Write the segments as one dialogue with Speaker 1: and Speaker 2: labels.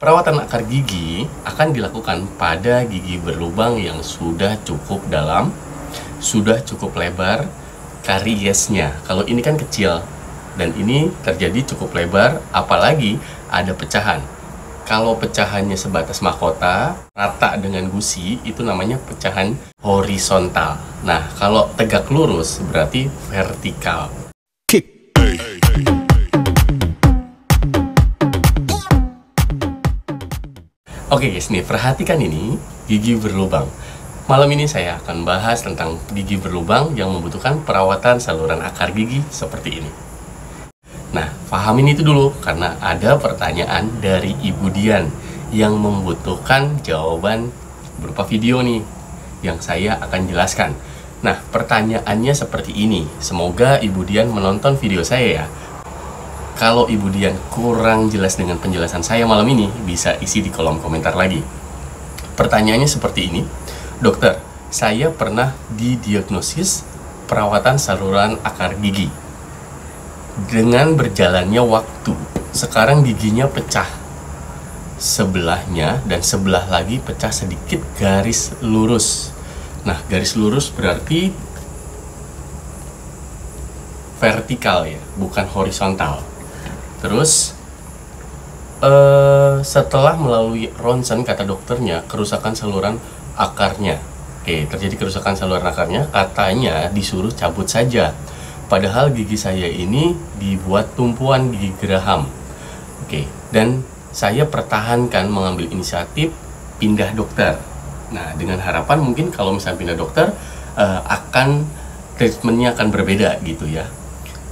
Speaker 1: Perawatan akar gigi akan dilakukan pada gigi berlubang yang sudah cukup dalam, sudah cukup lebar, kariesnya. Kalau ini kan kecil, dan ini terjadi cukup lebar, apalagi ada pecahan. Kalau pecahannya sebatas mahkota, rata dengan gusi, itu namanya pecahan horizontal. Nah, kalau tegak lurus berarti vertikal. Oke guys, nih perhatikan ini gigi berlubang. Malam ini saya akan bahas tentang gigi berlubang yang membutuhkan perawatan saluran akar gigi seperti ini. Nah, pahamin itu dulu karena ada pertanyaan dari Ibu Dian yang membutuhkan jawaban berupa video nih yang saya akan jelaskan. Nah, pertanyaannya seperti ini. Semoga Ibu Dian menonton video saya ya. Kalau Ibu Dian kurang jelas dengan penjelasan saya malam ini, bisa isi di kolom komentar lagi. Pertanyaannya seperti ini. Dokter, saya pernah didiagnosis perawatan saluran akar gigi. Dengan berjalannya waktu, sekarang giginya pecah. Sebelahnya dan sebelah lagi pecah sedikit garis lurus. Nah, garis lurus berarti vertikal ya, bukan horizontal. Terus setelah melalui ronsen, kata dokternya, kerusakan saluran akarnya. Oke, terjadi kerusakan saluran akarnya, katanya disuruh cabut saja. Padahal gigi saya ini dibuat tumpuan gigi geraham. Oke, dan saya pertahankan mengambil inisiatif pindah dokter. Nah, dengan harapan mungkin kalau misalnya pindah dokter, treatmentnya akan berbeda gitu ya.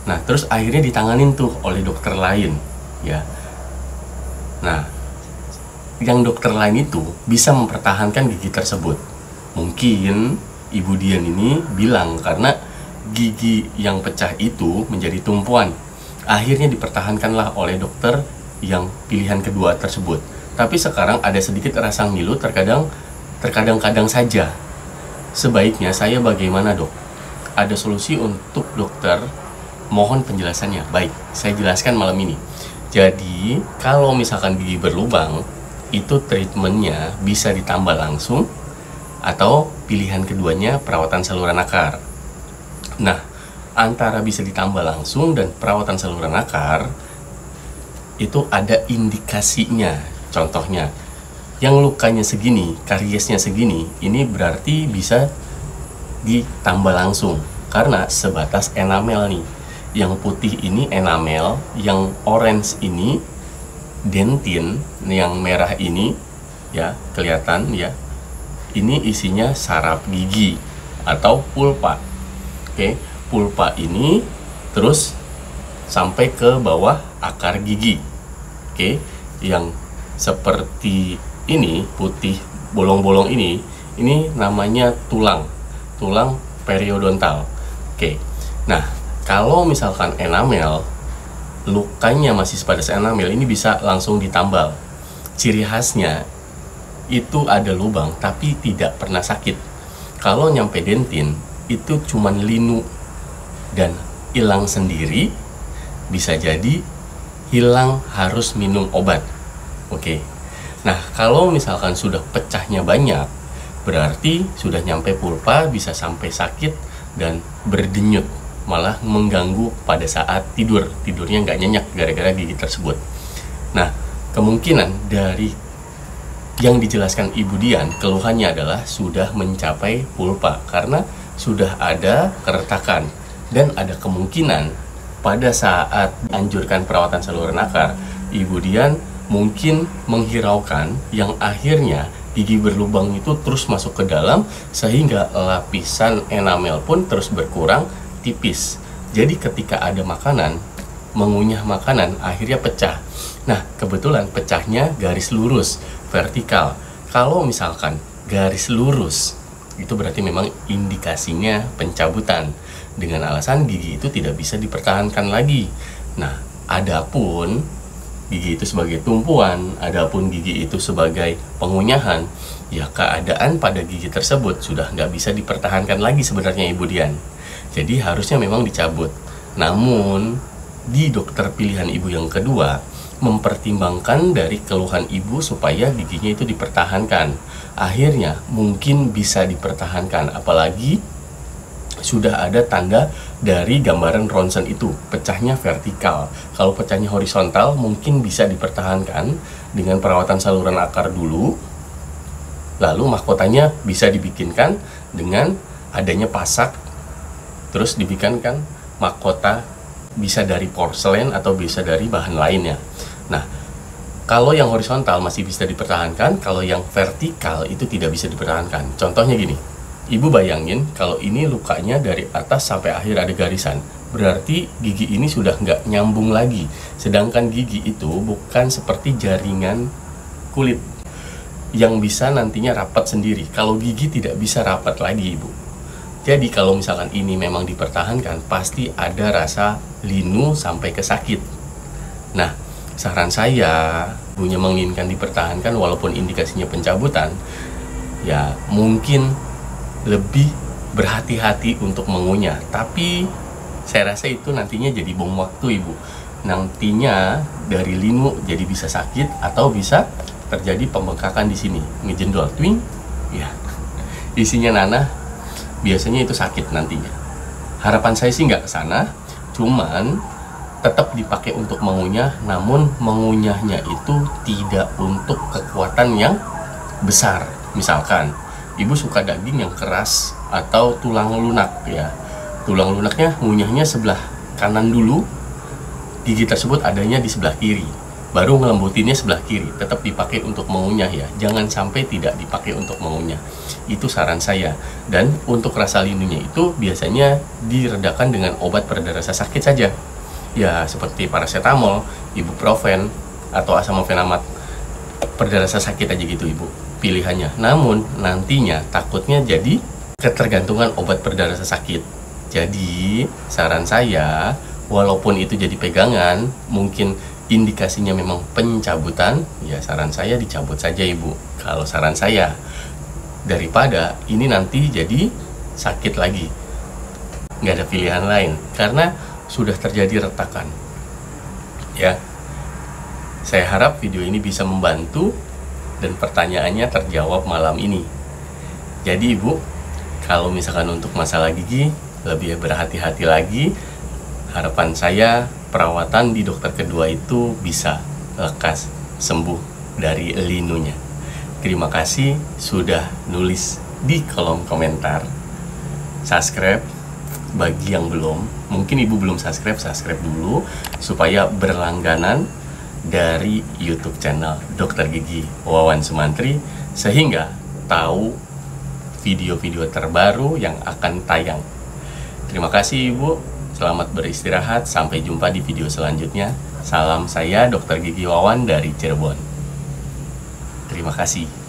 Speaker 1: Nah, terus akhirnya ditanganin tuh oleh dokter lain, ya. Nah, yang dokter lain itu bisa mempertahankan gigi tersebut. Mungkin Ibu Dian ini bilang karena gigi yang pecah itu menjadi tumpuan. Akhirnya dipertahankanlah oleh dokter yang pilihan kedua tersebut. Tapi sekarang ada sedikit rasa ngilu, terkadang-kadang saja. Sebaiknya saya bagaimana, Dok? Ada solusi untuk dokter? Mohon penjelasannya. Baik, saya jelaskan malam ini. Jadi, kalau misalkan gigi berlubang, itu treatmentnya bisa ditambal langsung, atau pilihan keduanya perawatan saluran akar. Nah, antara bisa ditambal langsung dan perawatan saluran akar, itu ada indikasinya. Contohnya, yang lukanya segini, kariesnya segini, ini berarti bisa ditambal langsung, karena sebatas enamel nih. Yang putih ini enamel, yang orange ini dentin, yang merah ini ya kelihatan ya. Ini isinya saraf gigi atau pulpa. Oke, pulpa ini terus sampai ke bawah akar gigi. Oke, yang seperti ini putih bolong-bolong ini namanya tulang periodontal. Oke. Nah, kalau misalkan enamel, lukanya masih sebatas enamel, ini bisa langsung ditambal. Ciri khasnya itu ada lubang tapi tidak pernah sakit. Kalau nyampe dentin, itu cuman linu dan hilang sendiri. Bisa jadi hilang harus minum obat. Oke. Nah, kalau misalkan sudah pecahnya banyak, berarti sudah nyampe pulpa, bisa sampai sakit dan berdenyut, malah mengganggu pada saat tidurnya nggak nyenyak gara-gara gigi tersebut. Nah, kemungkinan dari yang dijelaskan Ibu Dian, keluhannya adalah sudah mencapai pulpa karena sudah ada keretakan, dan ada kemungkinan pada saat anjurkan perawatan saluran akar, Ibu Dian mungkin menghiraukan yang akhirnya gigi berlubang itu terus masuk ke dalam sehingga lapisan enamel pun terus berkurang tipis. Jadi ketika ada makanan, mengunyah makanan akhirnya pecah. Nah, kebetulan pecahnya garis lurus, vertikal. Kalau misalkan garis lurus, itu berarti memang indikasinya pencabutan dengan alasan gigi itu tidak bisa dipertahankan lagi. Nah, adapun gigi itu sebagai tumpuan, adapun gigi itu sebagai pengunyahan, ya keadaan pada gigi tersebut sudah nggak bisa dipertahankan lagi sebenarnya Ibu Dian. Jadi harusnya memang dicabut. Namun di dokter pilihan ibu yang kedua, mempertimbangkan dari keluhan ibu supaya giginya itu dipertahankan. Akhirnya mungkin bisa dipertahankan, apalagi sudah ada tanda dari gambaran ronsen itu, pecahnya vertikal. Kalau pecahnya horizontal mungkin bisa dipertahankan dengan perawatan saluran akar dulu, lalu mahkotanya bisa dibikinkan dengan adanya pasak, terus dibikinkan mahkota bisa dari porselen atau bisa dari bahan lainnya. Nah, kalau yang horizontal masih bisa dipertahankan, kalau yang vertikal itu tidak bisa dipertahankan. Contohnya gini, ibu bayangin kalau ini lukanya dari atas sampai akhir ada garisan, berarti gigi ini sudah nggak nyambung lagi. Sedangkan gigi itu bukan seperti jaringan kulit yang bisa nantinya rapat sendiri. Kalau gigi tidak bisa rapat lagi, ibu. Jadi kalau misalkan ini memang dipertahankan, pasti ada rasa linu sampai ke sakit. Nah, saran saya, ibunya menginginkan dipertahankan walaupun indikasinya pencabutan, ya mungkin lebih berhati-hati untuk mengunyah. Tapi saya rasa itu nantinya jadi bom waktu, ibu. Nantinya dari linu jadi bisa sakit atau bisa terjadi pembengkakan di sini, ngejendol, twing, ya isinya nanah, biasanya itu sakit nantinya. Harapan saya sih nggak ke sana, cuman tetap dipakai untuk mengunyah, namun mengunyahnya itu tidak untuk kekuatan yang besar. Misalkan ibu suka daging yang keras atau tulang lunak, ya tulang lunaknya ngunyahnya sebelah kanan dulu, gigi tersebut adanya di sebelah kiri, baru ngelembutinnya sebelah kiri. Tetap dipakai untuk mengunyah ya, jangan sampai tidak dipakai untuk mengunyah. Itu saran saya. Dan untuk rasa linunya itu biasanya diredakan dengan obat pereda rasa sakit saja, ya seperti paracetamol, ibuprofen, atau asamofenamat. Pereda rasa sakit aja gitu, ibu, pilihannya. Namun nantinya takutnya jadi ketergantungan obat pereda rasa sakit. Jadi saran saya, walaupun itu jadi pegangan, mungkin indikasinya memang pencabutan, ya saran saya dicabut saja, ibu. Kalau saran saya, daripada ini nanti jadi sakit lagi, nggak ada pilihan lain karena sudah terjadi retakan. Ya, saya harap video ini bisa membantu dan pertanyaannya terjawab malam ini. Jadi ibu, kalau misalkan untuk masalah gigi lebih berhati-hati lagi. Harapan saya perawatan di dokter kedua itu bisa lekas sembuh dari linunya. Terima kasih sudah nulis di kolom komentar. Subscribe bagi yang belum, mungkin ibu belum subscribe, subscribe dulu supaya berlangganan dari YouTube channel Dokter Gigi Wawan Sumantri, sehingga tahu video-video terbaru yang akan tayang. Terima kasih ibu, selamat beristirahat, sampai jumpa di video selanjutnya. Salam saya Dokter Gigi Wawan dari Cirebon. Terima kasih.